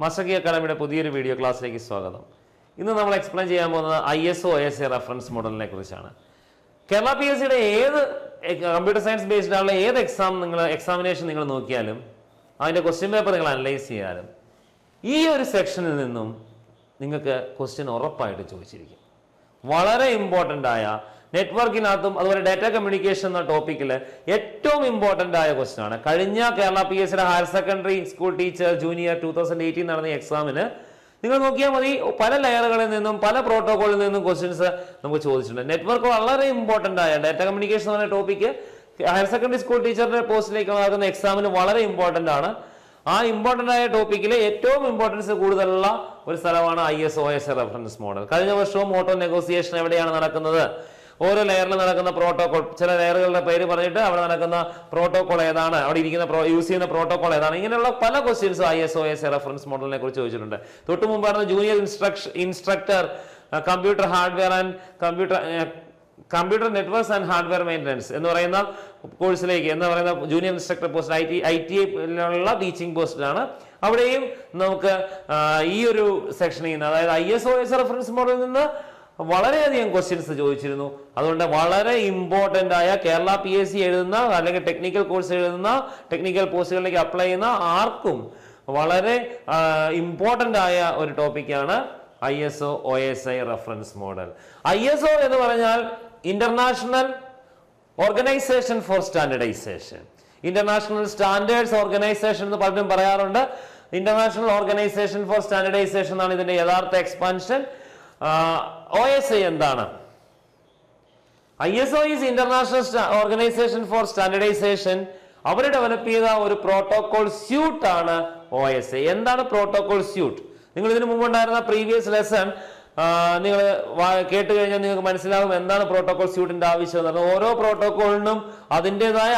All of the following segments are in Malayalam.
മാസ്റ്റർ കീ അക്കാഡമിയുടെ പുതിയൊരു വീഡിയോ ക്ലാസ്സിലേക്ക് സ്വാഗതം. ഇന്ന് നമ്മൾ എക്സ്പ്ലെയിൻ ചെയ്യാൻ പോകുന്നത് ISO OSA റെഫറൻസ് മോഡലിനെ കുറിച്ചാണ്. കേരള PSCയുടെ ഏത് കമ്പ്യൂട്ടർ സയൻസ് ബേസ്ഡ് ആയുള്ള ഏത് എക്സാമിനേഷൻ നിങ്ങൾ നോക്കിയാലും അതിൻ്റെ ക്വസ്റ്റ്യൻ പേപ്പർ നിങ്ങൾ അനലൈസ് ചെയ്യാനും ഈ ഒരു സെക്ഷനിൽ നിന്നും നിങ്ങൾക്ക് ക്വസ്റ്റ്യൻ ഉറപ്പായിട്ട് ചോദിച്ചിരിക്കും. വളരെ ഇമ്പോർട്ടൻ്റ് ആയ നെറ്റ്വർക്കിനകത്തും അതുപോലെ ഡാറ്റ കമ്മ്യൂണിക്കേഷൻ എന്ന ടോപ്പിക്കിൽ ഏറ്റവും ഇമ്പോർട്ടൻ്റ് ആയ ക്വസ്റ്റ്യൻ ആണ്. കഴിഞ്ഞ കേരള PSCയുടെ higher secondary school teacher junior 2018 നടന്ന എക്സാമിന് നിങ്ങൾ നോക്കിയാൽ മതി, പല ലെയറുകളിൽ നിന്നും പല പ്രോട്ടോകോളിൽ നിന്നും ക്വസ്റ്റ്യൻസ് നമുക്ക് ചോദിച്ചിട്ടുണ്ട്. നെറ്റ്വർക്ക് വളരെ ഇമ്പോർട്ടൻ്റ് ആയ ഡാറ്റ കമ്മ്യൂണിക്കേഷൻ എന്ന ടോപ്പിക്ക് ഹയർ സെക്കൻഡറി സ്കൂൾ ടീച്ചറിന്റെ പോസ്റ്റിലേക്ക് നടക്കുന്ന എക്സാമിന് വളരെ ഇമ്പോർട്ടൻ്റ് ആണ്. ആ ഇമ്പോർട്ടൻ്റ് ആയ ടോപ്പിക്കിൽ ഏറ്റവും ഇമ്പോർട്ടൻസ് കൂടുതലുള്ള ഒരു സ്ഥലമാണ് ISO OSA റെഫറൻസ് മോഡൽ. കഴിഞ്ഞ വർഷവും ഓട്ടോ നെഗോസിയേഷൻ എവിടെയാണ് നടക്കുന്നത്, ഓരോ ലെയറിൽ നടക്കുന്ന പ്രോട്ടോകോൾ, ചില ലെയറുകളുടെ പേര് പറഞ്ഞിട്ട് അവിടെ നടക്കുന്ന പ്രോട്ടോകോൾ ഏതാണ്, അവിടെ ഇരിക്കുന്ന യൂസ് ചെയ്യുന്ന പ്രോട്ടോകോൾ ഏതാണ്, ഇങ്ങനെയുള്ള പല ക്വസ്റ്റ്യൻസും ISO OSA റെഫറൻസ് മോഡലിനെ കുറിച്ച് ചോദിച്ചിട്ടുണ്ട്. തൊട്ട് മുമ്പാണ് junior instructor computer hardware and computer networks and hardware maintenance എന്ന് പറയുന്ന കോഴ്സിലേക്ക് എന്ന് പറയുന്ന ജൂനിയർ ഇൻസ്ട്രക്ടർ പോസ്റ്റ് ITIലുള്ള ടീച്ചിങ് പോസ്റ്റിലാണ്. അവിടെയും നമുക്ക് ഈ ഒരു സെക്ഷനിൽ നിന്ന്, അതായത് ISO OSA റെഫറൻസ് മോഡലിൽ നിന്ന് വളരെയധികം ക്വസ്റ്റ്യൻസ് ചോദിച്ചിരുന്നു. അതുകൊണ്ട് വളരെ ഇമ്പോർട്ടൻ്റ് ആയ കേരള PSC എഴുതുന്ന അല്ലെങ്കിൽ ടെക്നിക്കൽ കോഴ്സ് എഴുതുന്ന ടെക്നിക്കൽ പോസ്റ്റുകളിലേക്ക് അപ്ലൈ ചെയ്യുന്ന ആർക്കും വളരെ ഇമ്പോർട്ടൻ്റ് ആയ ഒരു ടോപ്പിക്കാണ് ISO OSA reference model. ISO എന്ന് പറഞ്ഞാൽ international organisation for standardisation, international standards organisation എന്ന് പലരും പറയാറുണ്ട്. ഇന്റർനാഷണൽ ഓർഗനൈസേഷൻ ഫോർ സ്റ്റാൻഡർഡൈസേഷൻ ആണ് ഇതിന്റെ യഥാർത്ഥ എക്സ്പാൻഷൻ. OSA എന്താണ്? ISO is international organisation for standardization. അവർ ഡെവലപ്പ് ചെയ്ത ഒരു പ്രോട്ടോകോൾ സ്യൂട്ട് ആണ് OSA. എന്താണ് പ്രോട്ടോകോൾ സ്യൂട്ട്? നിങ്ങൾ ഇതിനു മുമ്പ് ഉണ്ടായിരുന്ന പ്രീവിയസ് ലെസൺ നിങ്ങൾ കേട്ട് കഴിഞ്ഞാൽ നിങ്ങൾക്ക് മനസ്സിലാകും എന്താണ് പ്രോട്ടോകോൾ സ്യൂട്ടിന്റെ ആവശ്യം എന്ന് പറഞ്ഞാൽ. ഓരോ പ്രോട്ടോകോളിനും അതിൻ്റെതായ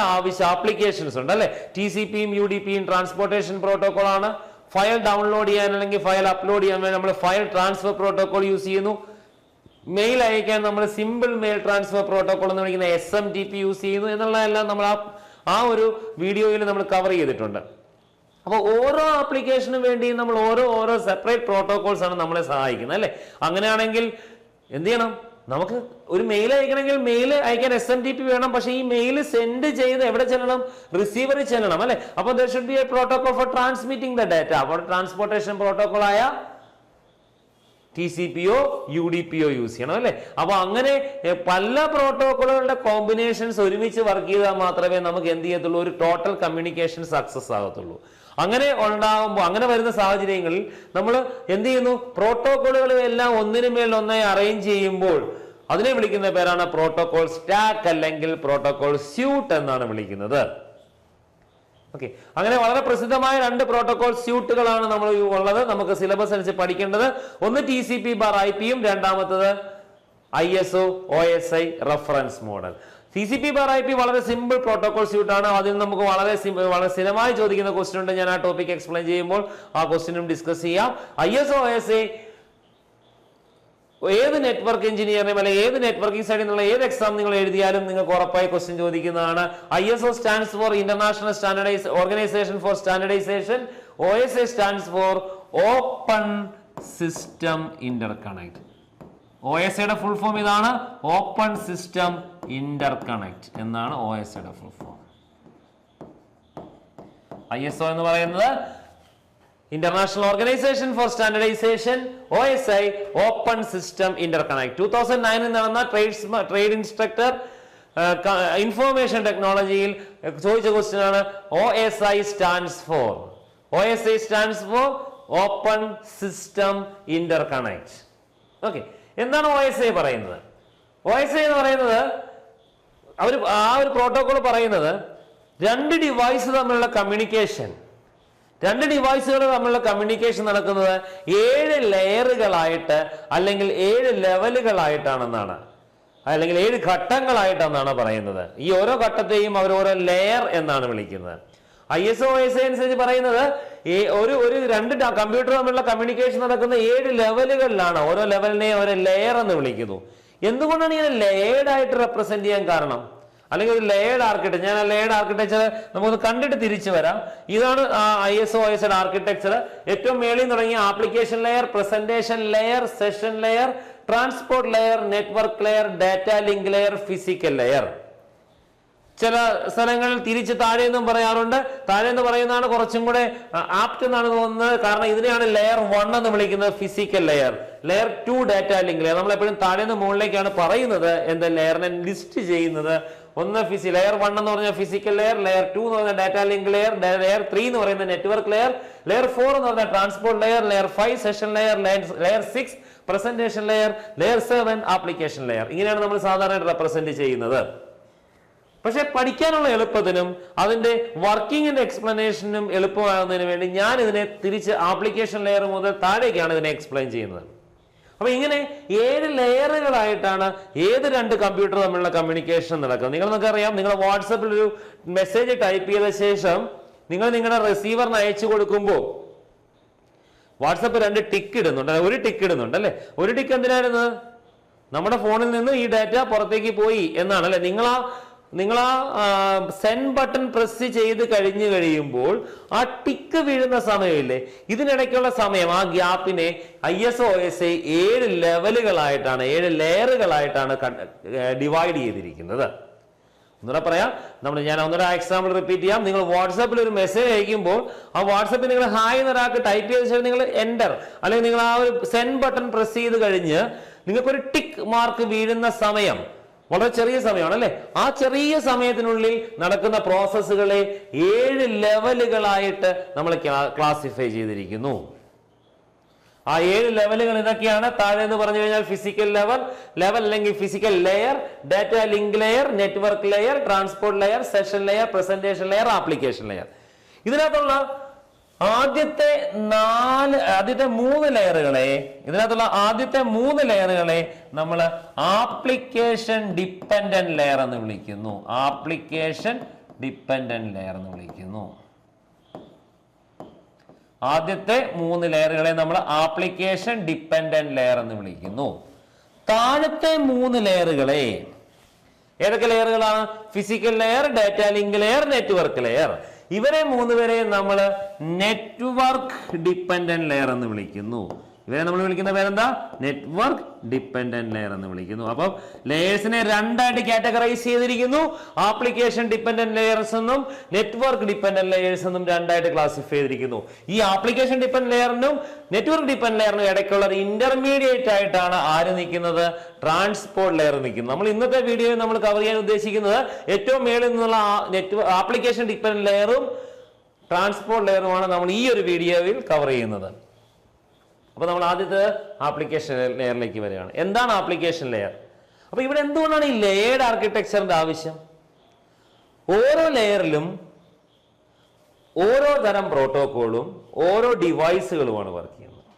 ആപ്ലിക്കേഷൻസ് ഉണ്ട് അല്ലെ. TCPയും UDPയും ട്രാൻസ്പോർട്ടേഷൻ പ്രോട്ടോകോൾ ആണ്. ഫയൽ ഡൗൺലോഡ് ചെയ്യാൻ അല്ലെങ്കിൽ ഫയൽ അപ്ലോഡ് ചെയ്യാൻ വേണ്ടി നമ്മൾ ഫയൽ ട്രാൻസ്ഫർ പ്രോട്ടോകോൾ യൂസ് ചെയ്യുന്നു. മെയിൽ അയക്കാൻ നമ്മൾ സിമ്പിൾ മെയിൽ ട്രാൻസ്ഫർ പ്രോട്ടോകോൾ എന്ന് വിളിക്കുന്ന SMTP യൂസ് ചെയ്യുന്നു എന്നുള്ളതെല്ലാം നമ്മൾ ആ ഒരു വീഡിയോയിൽ നമ്മൾ കവർ ചെയ്തിട്ടുണ്ട്. അപ്പോൾ ഓരോ ആപ്ലിക്കേഷനും വേണ്ടി നമ്മൾ ഓരോ സെപ്പറേറ്റ് പ്രോട്ടോകോൾസ് ആണ് നമ്മളെ സഹായിക്കുന്നത് അല്ലെ. അങ്ങനെയാണെങ്കിൽ എന്ത് ചെയ്യണം? നമുക്ക് ഒരു മെയിൽ അയക്കണമെങ്കിൽ മെയിൽ അയക്കാൻ SMTP വേണം. പക്ഷെ ഈ മെയിൽ സെൻഡ് ചെയ്ത് എവിടെ ചെല്ലണം? റിസീവറിൽ ചെല്ലണം അല്ലെ. അപ്പോൾ there should be a protocol for transmitting the data. അപ്പോൾ ട്രാൻസ്പോർട്ടേഷൻ പ്രോട്ടോകോൾ ആയ TCPയോ UDPയോ യൂസ് ചെയ്യണം അല്ലെ. അപ്പൊ അങ്ങനെ പല പ്രോട്ടോകോളുകളുടെ കോമ്പിനേഷൻസ് ഒരുമിച്ച് വർക്ക് ചെയ്താൽ മാത്രമേ നമുക്ക് എന്ത് ചെയ്യത്തുള്ളൂ? ഒരു ടോട്ടൽ കമ്മ്യൂണിക്കേഷൻ സക്സസ് ആകത്തുള്ളൂ. അങ്ങനെ ഉണ്ടാകുമ്പോൾ, അങ്ങനെ വരുന്ന സാഹചര്യങ്ങളിൽ നമ്മൾ എന്ത് ചെയ്യുന്നു? പ്രോട്ടോകോളുകളെ എല്ലാം ഒന്നിനു മേൽ ഒന്നായി അറേഞ്ച് ചെയ്യുമ്പോൾ അതിനെ വിളിക്കുന്ന പേരാണ് പ്രോട്ടോകോൾ സ്റ്റാക്ക് അല്ലെങ്കിൽ പ്രോട്ടോകോൾ സ്യൂട്ട് എന്നാണ് വിളിക്കുന്നത്. ഓക്കെ, അങ്ങനെ വളരെ പ്രസിദ്ധമായ രണ്ട് പ്രോട്ടോകോൾ സ്യൂട്ടുകളാണ് നമ്മൾ ഉള്ളത്. നമുക്ക് സിലബസ് അനുസരിച്ച് പഠിക്കേണ്ടത്. ഒന്ന് TCP/IP-യും രണ്ടാമത്തത് ISO OSA reference model. TCP/IP വളരെ സിമ്പിൾ പ്രോട്ടോകോൾ സ്യൂട്ട് ആണ്. അതിൽ നമുക്ക് വളരെ സ്ഥിരമായി ചോദിക്കുന്ന ക്വസ്റ്റ്യൻ ഉണ്ട്. ഞാൻ ആ ടോപ്പിക് എക്സ്പ്ലെയിൻ ചെയ്യുമ്പോൾ ആ ക്വസ്റ്റ്യനും ഡിസ്കസ് ചെയ്യാം. ISO OSA ഏത് നെറ്റ്വർക്ക് എഞ്ചിനീയറിനും അല്ലെങ്കിൽ ഏത് നെറ്റ്വർക്കിംഗ് സൈഡിൽ നിന്നുള്ള ഏത് എക്സാം നിങ്ങൾ എഴുതിയാലും നിങ്ങൾക്ക് ഉറപ്പായി ക്വസ്റ്റ്യൻ ചോദിക്കുന്നതാണ്. ISO stands for international organisation for standardisation. OSA stands for open system interconnect. OSAയുടെ ഫുൾ ഫോം ഇതാണ്, ഓപ്പൺ സിസ്റ്റം ഇന്റർകണക്ട് എന്നാണ് OSAയുടെ ഫുൾ ഫോം. ISO എന്ന് പറയുന്നത് international organisation for standardisation, OSA open system interconnect. 2009 നടന്ന ട്രേഡ് ഇൻസ്ട്രക്ടർ ഇൻഫോർമേഷൻ ടെക്നോളജിയിൽ ചോദിച്ച ക്വസ്റ്റ്യൻ ആണ് OSI stands for. OSA stands for open system interconnect. Okay, എന്താണ് OSA പറയുന്നത്? OSA എന്ന് പറയുന്നത് ആ ഒരു പ്രോട്ടോകോൾ പറയുന്നത് രണ്ട് ഡിവൈസുകൾ തമ്മിലുള്ള കമ്മ്യൂണിക്കേഷൻ നടക്കുന്നത് 7 ലെയറുകളായിട്ട് അല്ലെങ്കിൽ 7 ലെവലുകളായിട്ടാണെന്നാണ്, അല്ലെങ്കിൽ 7 ഘട്ടങ്ങളായിട്ടെന്നാണ് പറയുന്നത്. ഈ ഓരോ ഘട്ടത്തെയും അവർ ഓരോ ലെയർ എന്നാണ് വിളിക്കുന്നത്. ISO OSA അനുസരിച്ച് പറയുന്നത് ഒരു രണ്ട് കമ്പ്യൂട്ടർ തമ്മിലുള്ള കമ്മ്യൂണിക്കേഷൻ നടക്കുന്ന 7 ലെവലുകളിലാണ്. ഓരോ ലെവലിനെ ഒരു ലെയർ എന്ന് വിളിക്കുന്നു. എന്തുകൊണ്ടാണ് ഇങ്ങനെ ലെയർഡ് ആയിട്ട് റെപ്രസെന്റ് ചെയ്യാൻ കാരണം? അല്ലെങ്കിൽ ഒരു ലെയർഡ് ആർക്കിടെക്ചർ. ഞാൻ ആ ലെയർഡ് ആർക്കിടെക്ചർ നമുക്കൊന്ന് കണ്ടിട്ട് തിരിച്ചു വരാം. ഇതാണ് ISO OS ആർക്കിടെക്ചർ. ഏറ്റവും മേളിൽ തുടങ്ങിയ application layer, presentation layer, session layer, transport layer, network layer, data link layer, physical layer. ചില സ്ഥലങ്ങളിൽ തിരിച്ച് താഴെ എന്നും പറയാറുണ്ട്. താഴെ എന്ന് പറയുന്നതാണ് കുറച്ചും കൂടെ ആപ്റ്റ് എന്നാണ് തോന്നുന്നത്. കാരണം ഇതിനെയാണ് ലെയർ 1 എന്ന് വിളിക്കുന്നത്, physical layer. Layer 2 data link layer. നമ്മൾ എപ്പോഴും താഴെ നിന്ന് മുകളിലേക്കാണ് പറയുന്നത് എന്ത് ലെയറിനെ ലിസ്റ്റ് ചെയ്യുന്നത്. ഒന്ന് ലെയർ 1 എന്ന് പറഞ്ഞാൽ ഫിസിക്കൽ ലെയർ, ലെയർ 2 എന്ന് പറഞ്ഞാൽ ഡാറ്റ ലിങ്ക് ലെയർ, ലെയർ 3 എന്ന് പറയുന്നത് നെറ്റ്വർക്ക് ലെയർ, ലെയർ 4 എന്ന് പറഞ്ഞാൽ transport layer, layer 5 session layer, layer 6 presentation layer, layer 7 application layer. ഇങ്ങനെയാണ് നമ്മൾ സാധാരണ റെപ്രസെന്റ് ചെയ്യുന്നത്. പക്ഷെ പഠിക്കാനുള്ള എളുപ്പത്തിനും അതിന്റെ വർക്കിങ്ങിന്റെ എക്സ്പ്ലനേഷനും എളുപ്പമാകുന്നതിന് വേണ്ടി ഞാൻ ഇതിനെ തിരിച്ച് ആപ്ലിക്കേഷൻ ലെയർ മുതൽ താഴേക്കാണ് ഇതിനെ എക്സ്പ്ലെയിൻ ചെയ്യുന്നത്. അപ്പൊ ഇങ്ങനെ 7 ലെയറുകളായിട്ടാണ് ഏത് 2 കമ്പ്യൂട്ടർ തമ്മിലുള്ള കമ്മ്യൂണിക്കേഷൻ നടക്കുന്നത്. നിങ്ങൾക്കറിയാം, നിങ്ങൾ വാട്സപ്പിൽ ഒരു മെസ്സേജ് ടൈപ്പ് ചെയ്ത ശേഷം നിങ്ങൾ നിങ്ങളുടെ റിസീവറിന് അയച്ചു കൊടുക്കുമ്പോൾ വാട്സപ്പ് 2 ടിക്ക് ഇടുന്നുണ്ട്, ഒരു ടിക്ക് ഇടുന്നുണ്ട് അല്ലെ. ഒരു ടിക്ക് എന്തിനായിരുന്നു? നമ്മുടെ ഫോണിൽ നിന്ന് ഈ ഡാറ്റ പുറത്തേക്ക് പോയി എന്നാണ് അല്ലെ. നിങ്ങൾ ആ സെൻഡ് ബട്ടൺ പ്രസ് ചെയ്ത് കഴിഞ്ഞു കഴിയുമ്പോൾ ആ ടിക്ക് വീഴുന്ന സമയമില്ലേ, ഇതിനിടയ്ക്കുള്ള സമയം, ആ ഗ്യാപ്പിനെ ISO OS 7 ലെവലുകളായിട്ടാണ്, 7 ലെയറുകളായിട്ടാണ് ഡിവൈഡ് ചെയ്തിരിക്കുന്നത്. ഒന്നുകൂടെ പറയാം, ഞാൻ ഒന്നുകൂടെ എക്സാമ്പിൾ റിപ്പീറ്റ് ചെയ്യാം. നിങ്ങൾ വാട്സാപ്പിൽ ഒരു മെസ്സേജ് അയക്കുമ്പോൾ ആ വാട്സാപ്പിൽ നിങ്ങൾ ഹായ് എന്നൊരാൾക്ക് ടൈപ്പ് ചെയ്ത ശേഷം നിങ്ങൾ എൻ്റർ അല്ലെങ്കിൽ നിങ്ങൾ ആ ഒരു സെൻഡ് ബട്ടൺ പ്രസ് ചെയ്ത് കഴിഞ്ഞ് നിങ്ങൾക്കൊരു ടിക്ക് മാർക്ക് വീഴുന്ന സമയം വളരെ ചെറിയ സമയമാണ് അല്ലെ. ആ ചെറിയ സമയത്തിനുള്ളിൽ നടക്കുന്ന പ്രോസസ്സുകളെ 7 ലെവലുകളായിട്ട് നമ്മൾ ക്ലാസിഫൈ ചെയ്തിരിക്കുന്നു. ആ 7 ലെവലുകൾ ഇതൊക്കെയാണ്. താഴെ എന്ന് പറഞ്ഞു കഴിഞ്ഞാൽ ഫിസിക്കൽ ലെവൽ അല്ലെങ്കിൽ physical layer, data link layer, network layer, transport layer, session layer, presentation layer, application layer. ഇതിനകത്തുള്ള ആദ്യത്തെ 3 ലെയറുകളെ നമ്മൾ ആപ്ലിക്കേഷൻ ഡിപ്പെൻഡന്റ് ലെയർ എന്ന് വിളിക്കുന്നു. ആപ്ലിക്കേഷൻ ഡിപ്പെൻഡന്റ് ലെയർ എന്ന് വിളിക്കുന്നു. ആദ്യത്തെ 3 ലെയറുകളെ നമ്മൾ ആപ്ലിക്കേഷൻ ഡിപ്പെൻഡന്റ് ലെയർ എന്ന് വിളിക്കുന്നു. താഴത്തെ 3 ലെയറുകളെ ഏതൊക്കെ ലെയറുകളാണ്? Physical layer, data link layer, network layer. ഇവരെ 3 പേരെയും നമ്മൾ നെറ്റ്വർക്ക് ഡിപ്പെൻഡന്റ് ലെയർ എന്ന് വിളിക്കുന്നു. ഇവരെ നമ്മൾ വിളിക്കുന്ന പേരെന്താ? നെറ്റ്വർക്ക് ഡിപ്പെൻഡന്റ് ലെയർ എന്ന് വിളിക്കുന്നു. അപ്പം ലെയേഴ്സിനെ 2 ആയിട്ട് കാറ്റഗറൈസ് ചെയ്തിരിക്കുന്നു. ആപ്ലിക്കേഷൻ ഡിപ്പെൻഡന്റ് ലെയേഴ്സ് എന്നും നെറ്റ്വർക്ക് ഡിപ്പെൻഡന്റ് ലെയേഴ്സ് എന്നും 2 ആയിട്ട് ക്ലാസിഫൈ ചെയ്തിരിക്കുന്നു. ഈ ആപ്ലിക്കേഷൻ ഡിപ്പെൻഡന്റ് ലെയറിനും നെറ്റ്വർക്ക് ഡിപ്പെൻഡന്റ് ലെയറിനും ഇടയ്ക്കുള്ള ഒരു ഇന്റർമീഡിയറ്റ് ആയിട്ടാണ് ആര് നിൽക്കുന്നത്? ട്രാൻസ്പോർട്ട് ലെയർ നിൽക്കുന്നത്. നമ്മൾ ഇന്നത്തെ വീഡിയോയിൽ നമ്മൾ കവർ ചെയ്യാൻ ഉദ്ദേശിക്കുന്നത് ഏറ്റവും മേളിൽ നിന്നുള്ള ആപ്ലിക്കേഷൻ ഡിപ്പെൻഡന്റ് ലെയറും ട്രാൻസ്പോർട്ട് ലെയറുമാണ് നമ്മൾ ഈ ഒരു വീഡിയോയിൽ കവർ ചെയ്യുന്നത്. അപ്പൊ നമ്മൾ ആദ്യത്തെ ആപ്ലിക്കേഷൻ ലെയറിലേക്ക് വരികയാണ്. എന്താണ് ആപ്ലിക്കേഷൻ ലെയർ? അപ്പൊ ഇവിടെ എന്തുകൊണ്ടാണ് ഈ ലെയർഡ് ആർക്കിടെക്ചറിന്റെ ആവശ്യം? ഓരോ ലെയറിലും ഓരോ തരം പ്രോട്ടോക്കോളും ഓരോ ഡിവൈസുകളുമാണ് വർക്ക് ചെയ്യുന്നത്.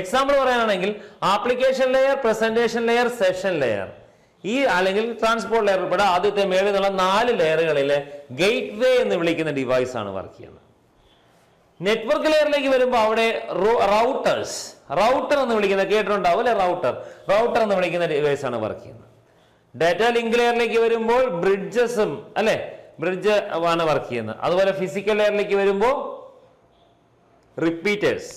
എക്സാമ്പിൾ പറയാനാണെങ്കിൽ application layer, presentation layer, session layer, ഈ അല്ലെങ്കിൽ ട്രാൻസ്പോർട്ട് ലെയർ ഉൾപ്പെടെ ആദ്യത്തെ മേളിൽ നിന്നുള്ള 4 ലെയറുകളിലെ ഗേറ്റ് വേ എന്ന് വിളിക്കുന്ന ഡിവൈസ് ആണ് വർക്ക് ചെയ്യുന്നത്. നെറ്റ്വർക്ക് ലെയറിലേക്ക് വരുമ്പോൾ അവിടെ റൗട്ടർ എന്ന് വിളിക്കുന്ന കേട്ടിട്ടുണ്ടാവും അല്ലെ. റൗട്ടർ എന്ന് വിളിക്കുന്ന ഡിവൈസ് ആണ് വർക്ക് ചെയ്യുന്നത്. ഡാറ്റ ലിങ്ക് ലെയറിലേക്ക് വരുമ്പോൾ ബ്രിഡ്ജസും അല്ലെ, ബ്രിഡ്ജ് ആണ് വർക്ക് ചെയ്യുന്നത്. അതുപോലെ ഫിസിക്കൽ ലെയറിലേക്ക് വരുമ്പോൾ റിപ്പീറ്റേഴ്സ്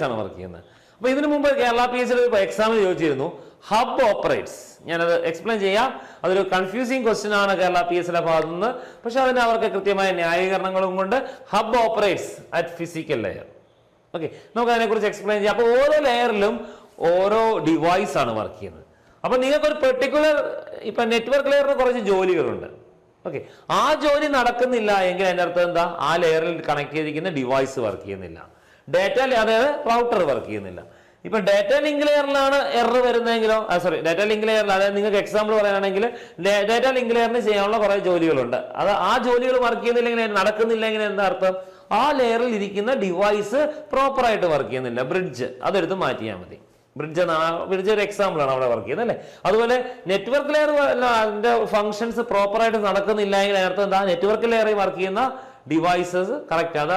ആണ് വർക്ക് ചെയ്യുന്നത്. അപ്പൊ ഇതിനു മുമ്പ് കേരള PSC എക്സാമിന് ചോദിച്ചിരുന്നു ഹബ് ഓപ്പറേറ്റ്സ്. ഞാനത് എക്സ്പ്ലെയിൻ ചെയ്യാം. അതൊരു കൺഫ്യൂസിങ് ക്വസ്റ്റ്യൻ ആണ് കേരള PSC ഭാഗത്തു നിന്ന്. പക്ഷെ അതിന് അവർക്ക് കൃത്യമായ ന്യായീകരണങ്ങളും കൊണ്ട് hub operates at physical layer. Okay, നമുക്ക് അതിനെക്കുറിച്ച് എക്സ്പ്ലെയിൻ ചെയ്യാം. അപ്പൊ ഓരോ ലെയറിലും ഓരോ ഡിവൈസ് ആണ് വർക്ക് ചെയ്യുന്നത്. അപ്പൊ നിങ്ങൾക്ക് ഒരു പെർട്ടിക്കുലർ ഇപ്പൊ നെറ്റ്വർക്ക് ലെയറിന് കുറച്ച് ജോലികളുണ്ട്. ഓക്കെ, ആ ജോലി നടക്കുന്നില്ല എങ്കിൽ അതിന്റെ അർത്ഥം എന്താ? ആ ലെയറിൽ കണക്ട് ചെയ്തിരിക്കുന്ന ഡിവൈസ് വർക്ക് ചെയ്യുന്നില്ല. അതായത് റൗട്ടർ വർക്ക് ചെയ്യുന്നില്ല. ഇപ്പൊ ഡാറ്റ ലിങ്ക് ലെയറിലാണ് എറർ വരുന്നതെങ്കിലോ, ഡാറ്റ ലിങ്ക് ലെയറിൽ, അതായത് നിങ്ങൾക്ക് എക്സാമ്പിൾ പറയുകയാണെങ്കിൽ ഡാറ്റ ലിങ്ക് ലെയറിന് ചെയ്യാനുള്ള കുറെ ജോലികളുണ്ട്. ആ ജോലികൾ വർക്ക് ചെയ്യുന്നില്ലെങ്കിൽ, നടക്കുന്നില്ലെങ്കിൽ എന്താ അർത്ഥം? ആ ലെയറിൽ ഇരിക്കുന്ന ഡിവൈസ് പ്രോപ്പർ ആയിട്ട് വർക്ക് ചെയ്യുന്നില്ല. ബ്രിഡ്ജ് അതെടുത്ത് മാറ്റിയാൽ മതി. ബ്രിഡ്ജ് ഒരു എക്സാമ്പിൾ ആണ് അവിടെ വർക്ക് ചെയ്യുന്നത് അല്ലെ. അതുപോലെ നെറ്റ്വർക്ക് ലെയർ അതിന്റെ ഫംഗ്ഷൻസ് പ്രോപ്പർ ആയിട്ട് നടക്കുന്നില്ല എങ്കിൽ അതിനർത്ഥം എന്താ? നെറ്റ്വർക്ക് ലെയറിൽ വർക്ക് ചെയ്യുന്ന ഡിവൈസസ് കറക്റ്റ് ആണ്.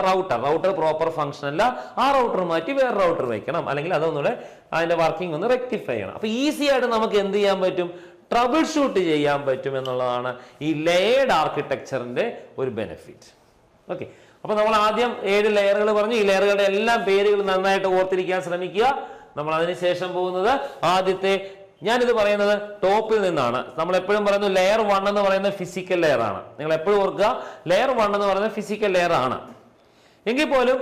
റൗട്ടർ പ്രോപ്പർ ഫംഗ്ഷൻ അല്ല. ആ റൗട്ടർ മാറ്റി വേറെ റൗട്ടർ വെക്കണം, അല്ലെങ്കിൽ അതൊന്നുകൂടെ അതിന്റെ വർക്കിംഗ് ഒന്ന് റെക്ടിഫൈ ചെയ്യണം. അപ്പൊ ഈസി ആയിട്ട് നമുക്ക് എന്ത് ചെയ്യാൻ പറ്റും? ട്രബിൾ ഷൂട്ട് ചെയ്യാൻ പറ്റും എന്നുള്ളതാണ് ഈ ലെയേർഡ് ആർക്കിടെക്ചറിന്റെ ഒരു ബെനിഫിറ്റ്. ഓക്കെ, അപ്പൊ നമ്മൾ ആദ്യം 7 ലെയറുകൾ പറഞ്ഞു. ഈ ലെയറുകളുടെ എല്ലാം പേരുകൾ നന്നായിട്ട് ഓർത്തിരിക്കാൻ ശ്രമിക്കുക. നമ്മൾ അതിനുശേഷം പോകുന്നത് ആദ്യത്തെ, ഞാനിത് പറയുന്നത് ടോപ്പിൽ നിന്നാണ്. നമ്മൾ എപ്പോഴും പറയുന്നു ലെയർ 1 എന്ന് പറയുന്നത് ഫിസിക്കൽ ലെയർ ആണ്. നിങ്ങൾ എപ്പോഴും ഓർക്കുക, ലെയർ 1 എന്ന് പറയുന്നത് ഫിസിക്കൽ ലെയർ ആണ്. എങ്കിൽ പോലും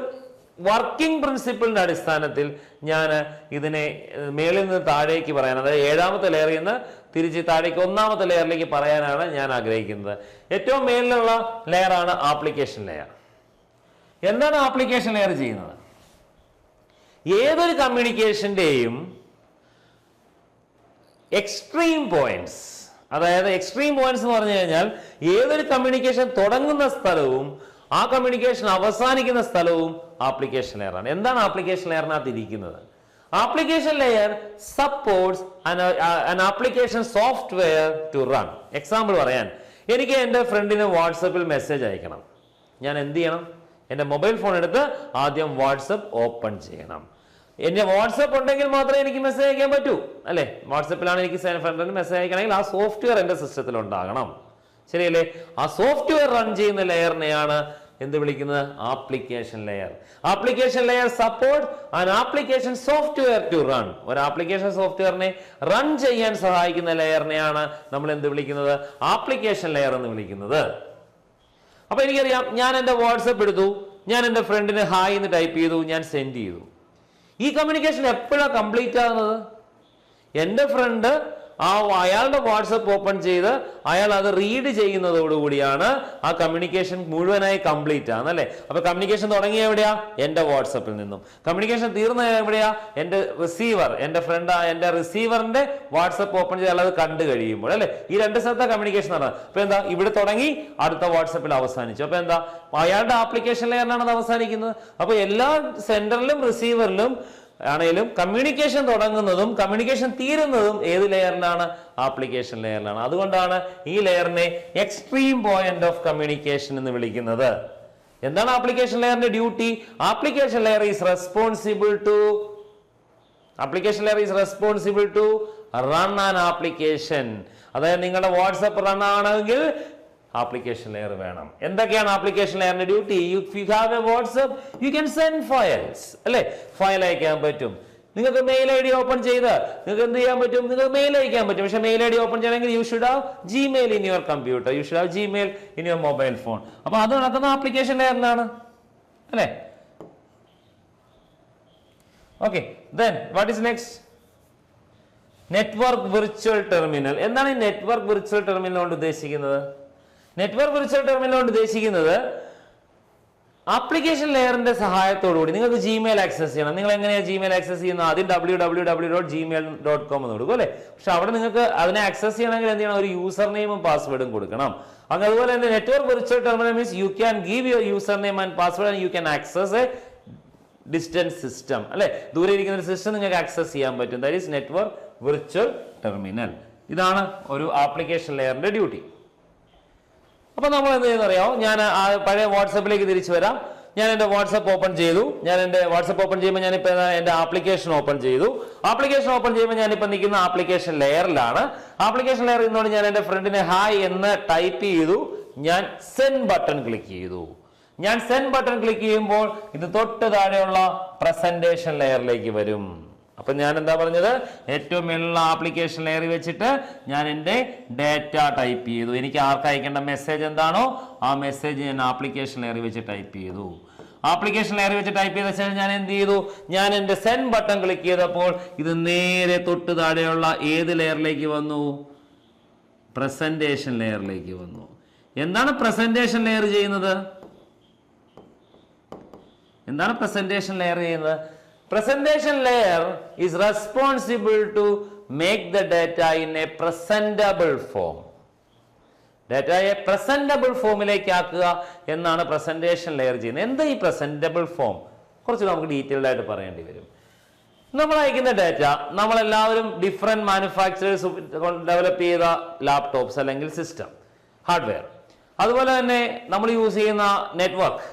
വർക്കിംഗ് പ്രിൻസിപ്പിളിന്റെ അടിസ്ഥാനത്തിൽ ഞാൻ ഇതിനെ മേളിൽ നിന്ന് താഴേക്ക് പറയാൻ, അതായത് 7ാമത്തെ ലെയറിൽ നിന്ന് തിരിച്ച് താഴേക്ക് 1ാമത്തെ ലെയറിലേക്ക് പറയാനാണ് ഞാൻ ആഗ്രഹിക്കുന്നത്. ഏറ്റവും മേളിലുള്ള ലെയർ ആണ് ആപ്ലിക്കേഷൻ ലെയർ. എന്താണ് ആപ്ലിക്കേഷൻ ലെയർ ചെയ്യുന്നത്? ഏതൊരു കമ്മ്യൂണിക്കേഷന്റെയും എക്സ്ട്രീം പോയിന്റ്സ്, അതായത് എക്സ്ട്രീം പോയിന്റ്സ് എന്ന് പറഞ്ഞു കഴിഞ്ഞാൽ ഏതൊരു കമ്മ്യൂണിക്കേഷൻ തുടങ്ങുന്ന സ്ഥലവും ആ കമ്മ്യൂണിക്കേഷൻ അവസാനിക്കുന്ന സ്ഥലവും ആപ്ലിക്കേഷൻ ലെയർ ആണ്. എന്താണ് ആപ്ലിക്കേഷൻ ലെയറിനകത്ത് ഇരിക്കുന്നത്? Application layer supports an application software to run. Example പറയാൻ, എനിക്ക് എൻ്റെ ഫ്രണ്ടിന് വാട്സപ്പിൽ മെസ്സേജ് അയക്കണം. ഞാൻ എന്ത് ചെയ്യണം? എൻ്റെ മൊബൈൽ ഫോൺ എടുത്ത് ആദ്യം വാട്സപ്പ് ഓപ്പൺ ചെയ്യണം. എൻ്റെ വാട്സപ്പ് ഉണ്ടെങ്കിൽ മാത്രമേ എനിക്ക് മെസ്സേജ് അയക്കാൻ പറ്റൂ, അല്ലെ? വാട്സപ്പിലാണ് എനിക്ക് ഫ്രണ്ടിന് മെസ്സേജ് അയക്കണമെങ്കിൽ ആ സോഫ്റ്റ്വെയർ എൻ്റെ സിസ്റ്റത്തിൽ ഉണ്ടാകണം, ശരിയല്ലേ? ആ സോഫ്റ്റ്വെയർ റൺ ചെയ്യുന്ന ലെയറിനെയാണ് എന്ത് വിളിക്കുന്നത്? Application layer. Application layer support an application software to run. ഒരു ആപ്ലിക്കേഷൻ സോഫ്റ്റ്വെയറിനെ റൺ ചെയ്യാൻ സഹായിക്കുന്ന ലെയറിനെയാണ് നമ്മൾ എന്ത് വിളിക്കുന്നത്? ആപ്ലിക്കേഷൻ ലെയർ എന്ന് വിളിക്കുന്നത്. അപ്പൊ എനിക്കറിയാം, ഞാൻ എൻ്റെ വാട്സപ്പ് എടുത്തു, ഞാൻ എൻ്റെ ഫ്രണ്ടിന് ഹായ് എന്ന് ടൈപ്പ് ചെയ്തു, ഞാൻ സെൻഡ് ചെയ്തു. ഈ കമ്മ്യൂണിക്കേഷൻ എപ്പോഴാണ് കംപ്ലീറ്റ് ആകുന്നത്? എൻ്റെ ഫ്രണ്ട് അയാളുടെ വാട്സപ്പ് ഓപ്പൺ ചെയ്ത് അയാൾ അത് റീഡ് ചെയ്യുന്നതോടുകൂടിയാണ് ആ കമ്മ്യൂണിക്കേഷൻ മുഴുവനായി കംപ്ലീറ്റ് ആണ്, അല്ലെ? അപ്പൊ കമ്മ്യൂണിക്കേഷൻ തുടങ്ങിയ എവിടെയാ? എൻ്റെ വാട്സപ്പിൽ നിന്നും. കമ്മ്യൂണിക്കേഷൻ തീർന്ന എവിടെയാ? എൻ്റെ റിസീവർ, എൻ്റെ ഫ്രണ്ട് എൻ്റെ റിസീവറിന്റെ വാട്സപ്പ് ഓപ്പൺ ചെയ്ത് അയാൾ അത് കണ്ടു കഴിയുമ്പോൾ, അല്ലെ? ഈ 2 സ്ഥലത്തെ കമ്മ്യൂണിക്കേഷൻ ആണ്. അപ്പൊ എന്താ? ഇവിടെ തുടങ്ങി അടുത്ത വാട്സപ്പിൽ അവസാനിച്ചു. അപ്പൊ എന്താ? അയാളുടെ ആപ്ലിക്കേഷൻ ലെയറിനാണ് അത് അവസാനിക്കുന്നത്. അപ്പൊ എല്ലാ സെൻഡറിലും റിസീവറിലും ആണെങ്കിലും കമ്മ്യൂണിക്കേഷൻ തുടങ്ങുന്നതും കമ്മ്യൂണിക്കേഷൻ തീരുന്നതും ഏത് ലെയറിലാണ്? ആപ്ലിക്കേഷൻ ലെയറിലാണ്. അതുകൊണ്ടാണ് ഈ ലെയറിനെ എക്സ്ട്രീം പോയിന്റ് ഓഫ് കമ്മ്യൂണിക്കേഷൻ എന്ന് വിളിക്കുന്നത്. എന്താണ് ആപ്ലിക്കേഷൻ ലെയറിന്റെ duty? Application layer is responsible to run an application. അതായത് നിങ്ങളുടെ വാട്സപ്പ് റൺ ആണെങ്കിൽ ആപ്ലിക്കേഷൻ ലെയർ വേണം. എന്തൊക്കെയാണ് ആപ്ലിക്കേഷൻ ലെയറിന്റെ duty? If you have a WhatsApp you can send files, അല്ലെ? ഫയൽ അയക്കാൻ പറ്റും. നിങ്ങൾക്ക് മെയിൽ ഐ ഡി ഓപ്പൺ ചെയ്ത് നിങ്ങൾക്ക് എന്ത് ചെയ്യാൻ പറ്റും? നിങ്ങൾക്ക് മെയിൽ അയക്കാൻ പറ്റും. പക്ഷെ മെയിൽ ഐ ഡി ഓപ്പൺ ചെയ്യണമെങ്കിൽ you should have Gmail in your computer, you should have Gmail in your mobile phone. അപ്പൊ അത് നടക്കുന്ന ആപ്ലിക്കേഷൻ ലെയറിലാണ്, അല്ലെ? Okay, then what is next? Network virtual terminal. എന്താണ് ഈ നെറ്റ്വർക്ക് വിർച്വൽ ടെർമിനൽ കൊണ്ട് ഉദ്ദേശിക്കുന്നത്? നെറ്റ്വർക്ക് വിർച്വൽ ടെർമിനൽ കൊണ്ട് ഉദ്ദേശിക്കുന്നത് ആപ്ലിക്കേഷൻ ലെയറിന്റെ സഹായത്തോടുകൂടി നിങ്ങൾക്ക് ജിമെയിൽ ആക്സസ് ചെയ്യണം. നിങ്ങൾ എങ്ങനെയാണ് ജിമെയിൽ ആക്സസ് ചെയ്യുന്നത്? ആദ്യം www.gmail.com എന്ന് കൊടുക്കും, അല്ലെ? പക്ഷെ അവിടെ നിങ്ങൾക്ക് അതിനെ ആക്സസ് ചെയ്യണമെങ്കിൽ എന്ത് ചെയ്യണം? ഒരു യൂസർ നെയിമും പാസ്വേഡും കൊടുക്കണം. അതുപോലെ തന്നെ network virtual terminal means you can give your user name and password and you can access A distance system, അല്ലെ? ദൂരെ ഇരിക്കുന്ന ഒരു സിസ്റ്റം നിങ്ങൾക്ക് ആക്സസ് ചെയ്യാൻ പറ്റും. That is network virtual terminal. ഇതാണ് ഒരു ആപ്ലിക്കേഷൻ ലെയറിന്റെ ഡ്യൂട്ടി. അപ്പൊ നമ്മൾ എന്ത് ചെയ്യുന്നറിയാമോ? ഞാൻ പഴയ വാട്സപ്പിലേക്ക് തിരിച്ചു വരാം. ഞാൻ എൻ്റെ വാട്സപ്പ് ഓപ്പൺ ചെയ്തു. ഞാൻ എൻ്റെ വാട്സപ്പ് ഓപ്പൺ ചെയ്യുമ്പോൾ ഞാനിപ്പോൾ എൻ്റെ ആപ്ലിക്കേഷൻ ഓപ്പൺ ചെയ്തു. ആപ്ലിക്കേഷൻ ഓപ്പൺ ചെയ്യുമ്പോൾ ഞാനിപ്പോൾ നിൽക്കുന്ന ആപ്ലിക്കേഷൻ ലെയറിലാണ്. ആപ്ലിക്കേഷൻ ലെയറിൽ നിന്നുകൊണ്ട് ഞാൻ എൻ്റെ ഫ്രണ്ടിനെ ഹായ് എന്ന് ടൈപ്പ് ചെയ്തു. ഞാൻ സെൻഡ് ബട്ടൺ ക്ലിക്ക് ചെയ്തു. ഞാൻ സെൻഡ് ബട്ടൺ ക്ലിക്ക് ചെയ്യുമ്പോൾ ഇത് തൊട്ട് താഴെയുള്ള പ്രസന്റേഷൻ ലെയറിലേക്ക് വരും. അപ്പൊ ഞാൻ എന്താ പറഞ്ഞത്? ഏറ്റവും മേലുള്ള ആപ്ലിക്കേഷൻ ലെയറിൽ വെച്ചിട്ട് ഞാൻ എൻ്റെ ഡേറ്റ ടൈപ്പ് ചെയ്തു. എനിക്ക് ആർക്ക് അയക്കേണ്ട മെസ്സേജ് എന്താണോ ആ മെസ്സേജ് ഞാൻ ആപ്ലിക്കേഷൻ ലെയറിൽ വെച്ച് ടൈപ്പ് ചെയ്തു. ആപ്ലിക്കേഷൻ ലെയറിൽ വെച്ച് ടൈപ്പ് ചെയ്ത ശേഷം ഞാൻ എന്ത് ചെയ്തു? ഞാൻ എൻ്റെ സെൻഡ് ബട്ടൺ ക്ലിക്ക് ചെയ്തപ്പോൾ ഇത് നേരെ തൊട്ട് താഴെയുള്ള ഏത് ലെയറിലേക്ക് വന്നു? പ്രസന്റേഷൻ ലെയറിലേക്ക് വന്നു. എന്താണ് പ്രസന്റേഷൻ ലെയർ ചെയ്യുന്നത്? എന്താണ് പ്രസന്റേഷൻ ലെയർ ചെയ്യുന്നത്? Presentation layer is responsible to make the data in a presentable form. ഡാറ്റയെ പ്രസന്റബിൾ ഫോമിലേക്ക് ആക്കുക എന്നാണ് പ്രസന്റേഷൻ ലെയർ ചെയ്യുന്നത്. എന്താ ഈ പ്രസന്റബിൾ ഫോം? കുറച്ച് നമുക്ക് ഡീറ്റെയിൽഡ് ആയിട്ട് പറയേണ്ടി വരും. നമ്മൾ അയക്കുന്ന ഡാറ്റ നമ്മളെല്ലാവരും ഡിഫറെന്റ് മാനുഫാക്ചറേഴ്സ് ഡെവലപ്പ് ചെയ്ത ലാപ്ടോപ്സ് അല്ലെങ്കിൽ സിസ്റ്റം ഹാർഡ്വെയർ, അതുപോലെ തന്നെ നമ്മൾ യൂസ് ചെയ്യുന്ന നെറ്റ്വർക്ക്